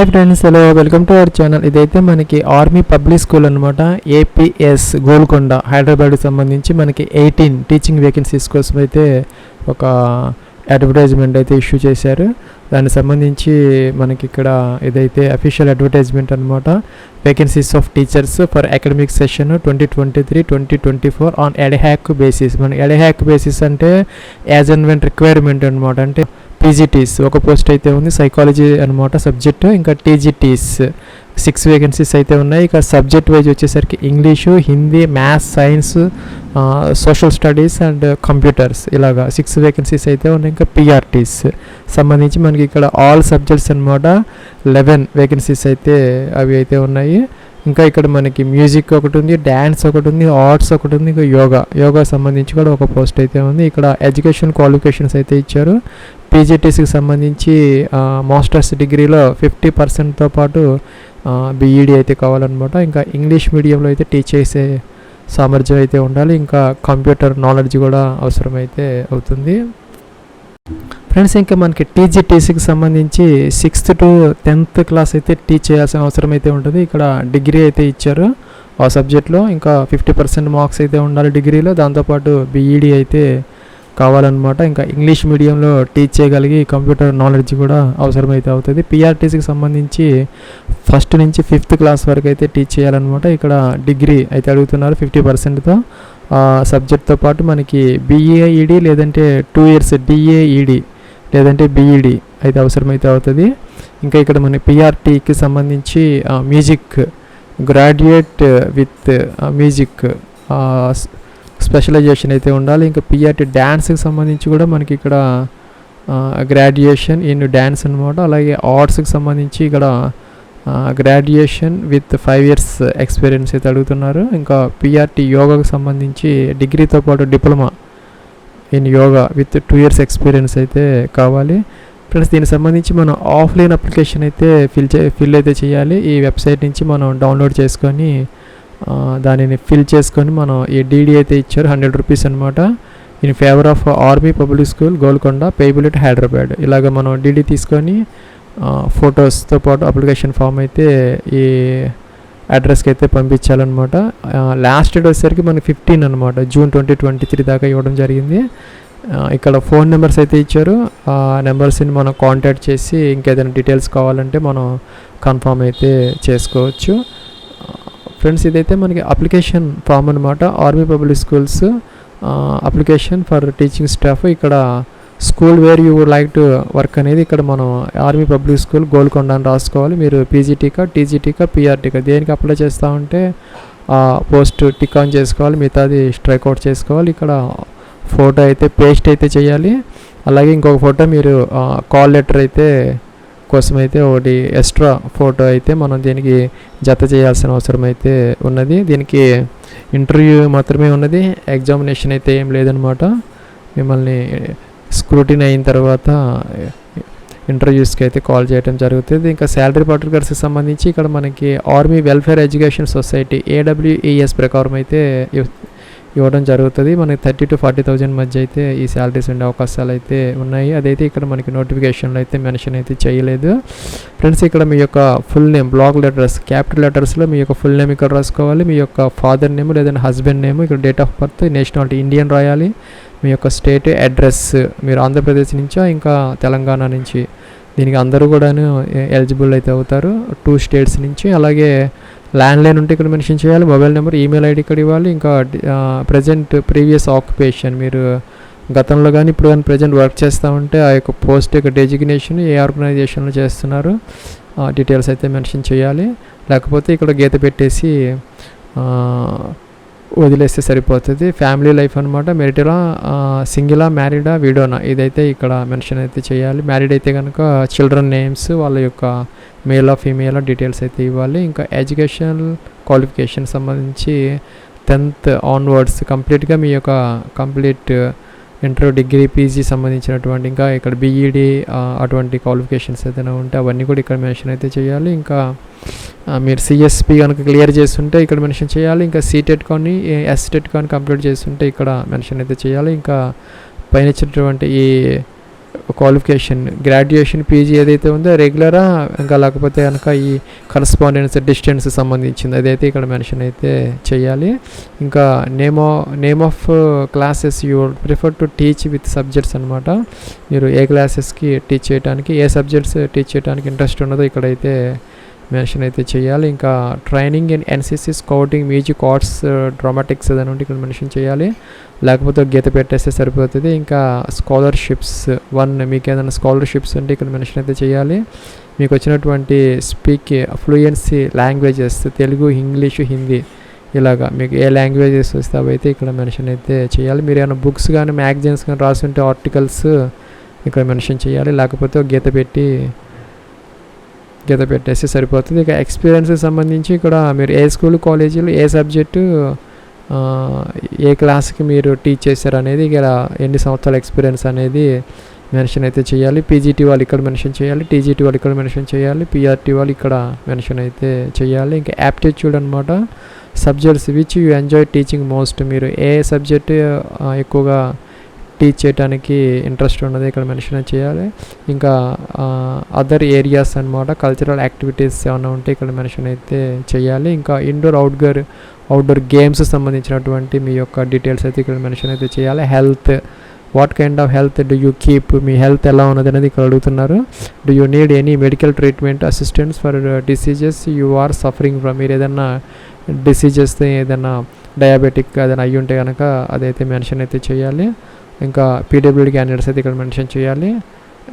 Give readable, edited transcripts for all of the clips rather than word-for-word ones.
Hi friends, hello, welcome to our channel. ఇదైతే మనకి army public school అనమాట. APS Golconda హైదరాబాద్కి సంబంధించి మనకి 18 టీచింగ్ వేకెన్సీస్ కోసం అయితే ఒక అడ్వర్టైజ్మెంట్ అయితే ఇష్యూ చేశారు. దానికి సంబంధించి మనకి ఇక్కడ ఇదైతే అఫీషియల్ అడ్వర్టైజ్మెంట్ అనమాట. Vacancies of teachers for academic session 2023-2024 on ad hoc basis. మన ఎడహాక్ బేసిస్ అంటే యాజ్ అండ్ వెన్ రిక్వైర్మెంట్ అనమాట. అంటే పీజీటీస్ ఒక పోస్ట్ అయితే ఉంది, సైకాలజీ అనమాట సబ్జెక్టు. ఇంకా టీజీటీస్ 6 వేకెన్సీస్ అయితే ఉన్నాయి. ఇక సబ్జెక్ట్ వైజ్ వచ్చేసరికి English, Hindi, maths, science, social studies and computers, ఇలాగా 6 వేకెన్సీస్ అయితే ఉన్నాయి. ఇంకా పిఆర్టీస్ సంబంధించి మనకి ఇక్కడ ఆల్ సబ్జెక్ట్స్ అనమాట 11 వేకెన్సీస్ అయితే అవి అయితే ఉన్నాయి. ఇంకా ఇక్కడ మనకి మ్యూజిక్ ఒకటి ఉంది, డ్యాన్స్ ఒకటి ఉంది, ఆర్ట్స్ ఒకటి ఉంది, ఇంకా యోగా సంబంధించి కూడా ఒక పోస్ట్ అయితే ఉంది. ఇక్కడ ఎడ్యుకేషన్ క్వాలిఫికేషన్స్ అయితే ఇచ్చారు. పీజీటీసీకి సంబంధించి మాస్టర్స్ డిగ్రీలో 50%తో పాటు బీఈడీ అయితే కావాలన్నమాట. ఇంకా ఇంగ్లీష్ మీడియంలో అయితే టీచ్ చేసే సామర్థ్యం అయితే ఉండాలి. ఇంకా కంప్యూటర్ నాలెడ్జ్ కూడా అవసరమైతే అవుతుంది. ఫ్రెండ్స్, ఇంకా మనకి టీజీటీసీకి సంబంధించి 6th to 10th క్లాస్ అయితే టీచ్ చేయాల్సిన అవసరం అయితే ఉంటుంది. ఇక్కడ డిగ్రీ అయితే ఇచ్చారు ఆ సబ్జెక్ట్లో. ఇంకా 50% మార్క్స్ అయితే ఉండాలి డిగ్రీలో. దాంతోపాటు బీఈడీ అయితే కావాలన్నమాట. ఇంకా ఇంగ్లీష్ మీడియంలో టీచ్ చేయగలిగి కంప్యూటర్ నాలెడ్జ్ కూడా అవసరమైతే అవుతుంది. పిఆర్టీసీకి సంబంధించి 1st నుంచి 5th క్లాస్ వరకు అయితే టీచ్ చేయాలన్నమాట. ఇక్కడ డిగ్రీ అయితే అడుగుతున్నారు 50%తో. సబ్జెక్ట్తో పాటు మనకి బీఏఈడి లేదంటే 2 years డిఏఈడి లేదంటే బీఈడి అయితే అవసరమైతే అవుతుంది. ఇంకా ఇక్కడ మన పిఆర్టీకి సంబంధించి music graduate with music specialization అయితే ఉండాలి. ఇంకా పిఆర్టీ డ్యాన్స్కి సంబంధించి కూడా మనకి ఇక్కడ గ్రాడ్యుయేషన్ ఇన్ డ్యాన్స్ అనమాట. అలాగే ఆర్ట్స్కి సంబంధించి ఇక్కడ గ్రాడ్యుయేషన్ విత్ 5 years ఎక్స్పీరియన్స్ అయితే అడుగుతున్నారు. ఇంకా పిఆర్టీ యోగాకు సంబంధించి డిగ్రీతో పాటు diploma in yoga with 2 years experience అయితే కావాలి. ప్లస్ దీనికి సంబంధించి మనం ఆఫ్లైన్ అప్లికేషన్ అయితే ఫిల్ అయితే చేయాలి. ఈ వెబ్సైట్ నుంచి మనం డౌన్లోడ్ చేసుకొని దానిని ఫిల్ చేసుకొని మనం ఈ డీడీ అయితే ఇచ్చారు 100 rupees అనమాట. In favour of army public school Golconda payable at Hyderabad. ఇలాగ మనం డీడీ తీసుకొని ఫొటోస్తో పాటు అప్లికేషన్ ఫామ్ అయితే ఈ అడ్రస్కి అయితే పంపించాలన్నమాట. లాస్ట్ డేట్ వచ్చేసరికి మనకి 15 అనమాట, June 2023 దాకా ఇవ్వడం జరిగింది. ఇక్కడ ఫోన్ నెంబర్స్ అయితే ఇచ్చారు. ఆ నెంబర్స్ని మనం కాంటాక్ట్ చేసి ఇంకేదైనా డీటెయిల్స్ కావాలంటే మనం కన్ఫర్మ్ అయితే చేసుకోవచ్చు. ఫ్రెండ్స్, ఇదైతే మనకి అప్లికేషన్ ఫామ్ అనమాట. Army public schools application for teaching staff. ఇక్కడ school where you would like to work అనేది ఇక్కడ మనం ఆర్మీ పబ్లిక్ స్కూల్ గోల్కొండ అని రాసుకోవాలి. మీరు పీజీటీకా, టీజీటీకా, పిఆర్టీకా దేనికి అప్లై చేస్తూ ఉంటే ఆ పోస్ట్ టిక్ ఆన్ చేసుకోవాలి, మిగతాది స్ట్రైక్ అవుట్ చేసుకోవాలి. ఇక్కడ ఫోటో అయితే పేస్ట్ అయితే చేయాలి. అలాగే ఇంకొక ఫోటో మీరు కాల్ లెటర్ అయితే కోసం అయితే ఒకటి ఎక్స్ట్రా ఫోటో అయితే మనం దీనికి జత చేయాల్సిన అవసరం అయితే ఉన్నది. దీనికి ఇంటర్వ్యూ మాత్రమే ఉన్నది, ఎగ్జామినేషన్ అయితే ఏం లేదనమాట. మిమ్మల్ని స్క్రూటిన్ అయిన తర్వాత ఇంటర్వ్యూస్కి అయితే కాల్ చేయడం జరుగుతుంది. ఇంకా శాలరీ పర్టికులర్స్కి సంబంధించి ఇక్కడ మనకి army welfare education society AWES ప్రకారం అయితే ఇవ్వడం జరుగుతుంది. మనకి 30,000 to 40,000 మధ్య అయితే ఈ శాలరీస్ ఉండే అవకాశాలు అయితే ఉన్నాయి. అదైతే ఇక్కడ మనకి నోటిఫికేషన్లో అయితే మెన్షన్ అయితే చేయలేదు. ఫ్రెండ్స్, ఇక్కడ మీ యొక్క full name block letters capital లెటర్స్లో మీ యొక్క ఫుల్ నేమ్ ఇక్కడ రాసుకోవాలి. మీ యొక్క ఫాదర్ నేమ్ లేదంటే హస్బెండ్ నేమ్, ఇక్కడ date of birth, nationality Indian రాయాలి. మీ యొక్క స్టేట్ అడ్రస్, మీరు ఆంధ్రప్రదేశ్ నుంచా ఇంకా తెలంగాణ నుంచి, దీనికి అందరూ కూడాను ఎలిజిబుల్ అయితే అవుతారు 2 states నుంచి. అలాగే ల్యాండ్లైన్ ఉంటే ఇక్కడ మెన్షన్ చేయాలి. మొబైల్ నెంబర్, ఈమెయిల్ ఐడి ఇక్కడ ఇవ్వాలి. ఇంకా ప్రజెంట్ ప్రీవియస్ ఆక్యుపేషన్, మీరు గతంలో కానీ ఇప్పుడు కానీ ప్రజెంట్ వర్క్ చేస్తూ ఉంటే ఆ యొక్క పోస్ట్ యొక్క డెజిగ్నేషన్ ఏ ఆర్గనైజేషన్లో చేస్తున్నారు డీటెయిల్స్ అయితే మెన్షన్ చేయాలి. లేకపోతే ఇక్కడ గీత పెట్టేసి వదిలేస్తే సరిపోతుంది. ఫ్యామిలీ లైఫ్ అనమాట. మెరిటలా, సింగిలా, మ్యారీడా, విడోనా, ఇదైతే ఇక్కడ మెన్షన్ అయితే చేయాలి. మ్యారీడ్ అయితే కనుక చిల్డ్రన్ నేమ్స్, వాళ్ళ యొక్క మేలా ఫీమేలా డీటెయిల్స్ అయితే ఇవ్వాలి. ఇంకా ఎడ్యుకేషన్ క్వాలిఫికేషన్ సంబంధించి 10th ఆన్వర్డ్స్ కంప్లీట్గా మీ యొక్క కంప్లీట్ ఇంటర్, డిగ్రీ, పీజీ సంబంధించినటువంటి, ఇంకా ఇక్కడ బీఈడీ అటువంటి క్వాలిఫికేషన్స్ ఏదైనా ఉంటే అవన్నీ కూడా ఇక్కడ మెన్షన్ అయితే చేయాలి. ఇంకా మీరు సిఎస్పి కనుక క్లియర్ చేస్తుంటే ఇక్కడ మెన్షన్ చేయాలి. ఇంకా సీటెట్ కానీ ఎస్టెట్ కానీ కంప్లీట్ చేస్తుంటే ఇక్కడ మెన్షన్ అయితే చేయాలి. ఇంకా పైన ఇచ్చినటువంటి ఈ క్వాలిఫికేషన్ గ్రాడ్యుయేషన్ పీజీ ఏదైతే ఉందో రెగ్యులరా, ఇంకా లేకపోతే కనుక ఈ కరస్పాండెన్స్ డిస్టెన్స్ సంబంధించింది అదైతే ఇక్కడ మెన్షన్ అయితే చేయాలి. ఇంకా name of classes you prefer to teach with subjects అనమాట. మీరు ఏ క్లాసెస్కి టీచ్ చేయడానికి, ఏ సబ్జెక్ట్స్ టీచ్ చేయడానికి ఇంట్రెస్ట్ ఉన్నదో ఇక్కడైతే మెన్షన్ అయితే చేయాలి. ఇంకా training in NCC, scouting, music, arts, dramatics ఏదైనా ఉంటే ఇక్కడ మెన్షన్ చేయాలి, లేకపోతే గీత పెట్టేస్తే సరిపోతుంది. ఇంకా స్కాలర్షిప్స్ మీకు ఏదైనా స్కాలర్షిప్స్ ఉంటే ఇక్కడ మెన్షన్ అయితే చేయాలి. మీకు వచ్చినటువంటి fluency languages Telugu, English, Hindi ఇలాగా మీకు ఏ లాంగ్వేజెస్ వస్తే అవైతే ఇక్కడ మెన్షన్ అయితే చేయాలి. మీరు ఏమైనా బుక్స్ కానీ మ్యాగజైన్స్ కానీ రాసి ఉంటే ఆర్టికల్స్ ఇక్కడ మెన్షన్ చేయాలి, లేకపోతే గీత పెట్టేసి సరిపోతుంది. ఇక ఎక్స్పీరియన్స్కి సంబంధించి ఇక్కడ మీరు ఏ స్కూల్, కాలేజీలు, ఏ సబ్జెక్టు, ఏ క్లాస్కి మీరు టీచ్ చేశారు అనేది, ఇక్కడ ఎన్ని సంవత్సరాల ఎక్స్పీరియన్స్ అనేది మెన్షన్ అయితే చేయాలి. పీజీటీ వాళ్ళు ఇక్కడ మెన్షన్ చేయాలి, టీజీటీ వాళ్ళు ఇక్కడ మెన్షన్ చేయాలి, పీఆర్టీ వాళ్ళు ఇక్కడ మెన్షన్ అయితే చేయాలి. ఇంకా యాప్టిట్యూడ్ అనమాట, subjects which you enjoy teaching most, మీరు ఏ సబ్జెక్ట్ ఎక్కువగా టీచ్ చేయడానికి ఇంట్రెస్ట్ ఉన్నది ఇక్కడ మెన్షన్ చేయాలి. ఇంకా అదర్ ఏరియాస్ అనమాట, కల్చరల్ యాక్టివిటీస్ ఏమైనా ఉంటే ఇక్కడ మెన్షన్ అయితే చేయాలి. ఇంకా ఇండోర్, అవుట్డోర్ గేమ్స్ సంబంధించినటువంటి మీ యొక్క డీటెయిల్స్ అయితే ఇక్కడ మెన్షన్ అయితే చేయాలి. Health, what kind of health do you keep, మీ హెల్త్ ఎలా ఉన్నది అనేది ఇక్కడ అడుగుతున్నారు. Do you need any medical treatment assistance for diseases you are suffering from, మీరు ఏదైనా డిసీజెస్ ఏదైనా డయాబెటిక్ ఏదైనా అయ్యి ఉంటే కనుక అదైతే మెన్షన్ అయితే చేయాలి. ఇంకా పీడబ్ల్యూడీ క్యాండిడేట్స్ అయితే ఇక్కడ మెన్షన్ చేయాలి.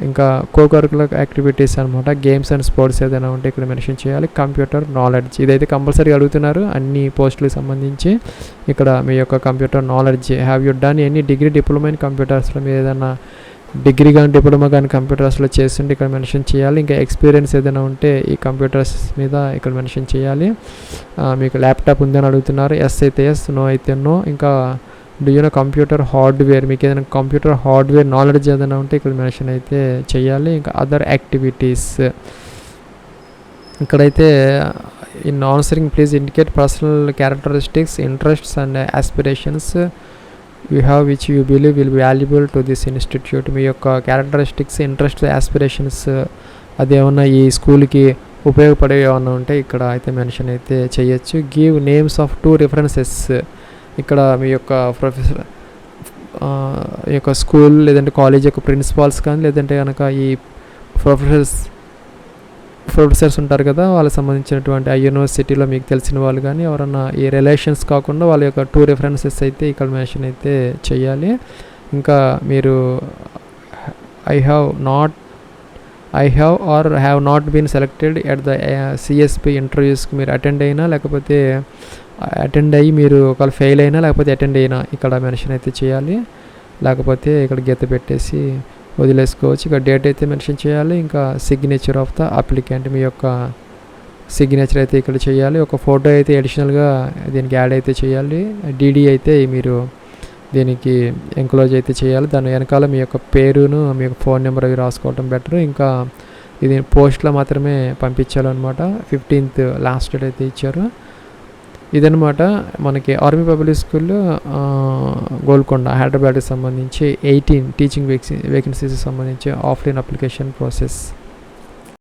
ఇంకా కోకరికులర్ యాక్టివిటీస్ అనమాట, గేమ్స్ అండ్ స్పోర్ట్స్ ఏదైనా ఉంటే ఇక్కడ మెన్షన్ చేయాలి. కంప్యూటర్ నాలెడ్జ్ ఇదైతే కంపల్సరీ అడుగుతున్నారు అన్ని పోస్టులకు సంబంధించి. ఇక్కడ మీ యొక్క computer knowledge, have you done any degree, diploma in కంప్యూటర్స్లో మీరు ఏదైనా డిగ్రీ కానీ డిప్లొమా కానీ కంప్యూటర్స్లో చేస్తుంటే ఇక్కడ మెన్షన్ చేయాలి. ఇంకా ఎక్స్పీరియన్స్ ఏదైనా ఉంటే ఈ కంప్యూటర్స్ మీద ఇక్కడ మెన్షన్ చేయాలి. మీకు ల్యాప్టాప్ ఉందని అడుగుతున్నారు, ఎస్ అయితే ఎస్, నో అయితే నో. ఇంకా do you know computer hardware, మీకు ఏదైనా కంప్యూటర్ హార్డ్వేర్ నాలెడ్జ్ ఏదైనా ఉంటే ఇక్కడ మెన్షన్ అయితే చేయాలి. ఇంకా అదర్ యాక్టివిటీస్ ఇక్కడైతే in answering please indicate personal characteristics, interests and aspirations you have which you believe will be valuable to this institute, మీ యొక్క క్యారెక్టరిస్టిక్స్, ఇంట్రెస్ట్, ఆస్పిరేషన్స్ అదేమన్నా ఈ స్కూల్కి ఉపయోగపడే ఏమన్నా ఉంటే ఇక్కడ అయితే మెన్షన్ అయితే చేయొచ్చు. గివ్ నేమ్స్ ఆఫ్ 2 రిఫరెన్సెస్, ఇక్కడ మీ యొక్క ప్రొఫెసర్ ఈ యొక్క స్కూల్ లేదంటే కాలేజ్ యొక్క ప్రిన్సిపాల్స్ కానీ లేదంటే కనుక ఈ ప్రొఫెసర్స్ ఉంటారు కదా వాళ్ళకి సంబంధించినటువంటి ఆ యూనివర్సిటీలో మీకు తెలిసిన వాళ్ళు కానీ ఎవరన్నా ఈ రిలేషన్స్ కాకుండా వాళ్ళ యొక్క 2 రిఫరెన్సెస్ అయితే ఇక్కడ మెన్షన్ అయితే చేయాలి. ఇంకా మీరు I have or have not been selected at the CSP ఇంటర్వ్యూస్కి మీరు అటెండ్ అయినా లేకపోతే అటెండ్ అయ్యి మీరు ఒకవేళ ఫెయిల్ అయినా లేకపోతే అటెండ్ అయినా ఇక్కడ మెన్షన్ అయితే చేయాలి, లేకపోతే ఇక్కడ గీత పెట్టేసి వదిలేసుకోవచ్చు. ఇక్కడ డేట్ అయితే మెన్షన్ చేయాలి. ఇంకా సిగ్నేచర్ ఆఫ్ ద అప్లికెంట్, మీ యొక్క సిగ్నేచర్ అయితే ఇక్కడ చేయాలి. ఒక ఫోటో అయితే అడిషనల్గా దీనికి యాడ్ అయితే చేయాలి. డీడీ అయితే మీరు దీనికి ఎంక్లోజ్ అయితే చేయాలి. దాని వెనకాల మీ యొక్క పేరును మీ యొక్క ఫోన్ నెంబర్ అవి రాసుకోవటం బెటర్. ఇంకా ఇది పోస్ట్లో మాత్రమే పంపించాలన్నమాట. 15th లాస్ట్ డేట్ అయితే ఇచ్చారు. ఇదనమాట మనకి ఆర్మీ పబ్లిక్ స్కూల్ గోల్కొండ హైదరాబాద్కి సంబంధించి 18 టీచింగ్ వేకెన్సీస్కి సంబంధించి ఆఫ్లైన్ అప్లికేషన్ ప్రాసెస్.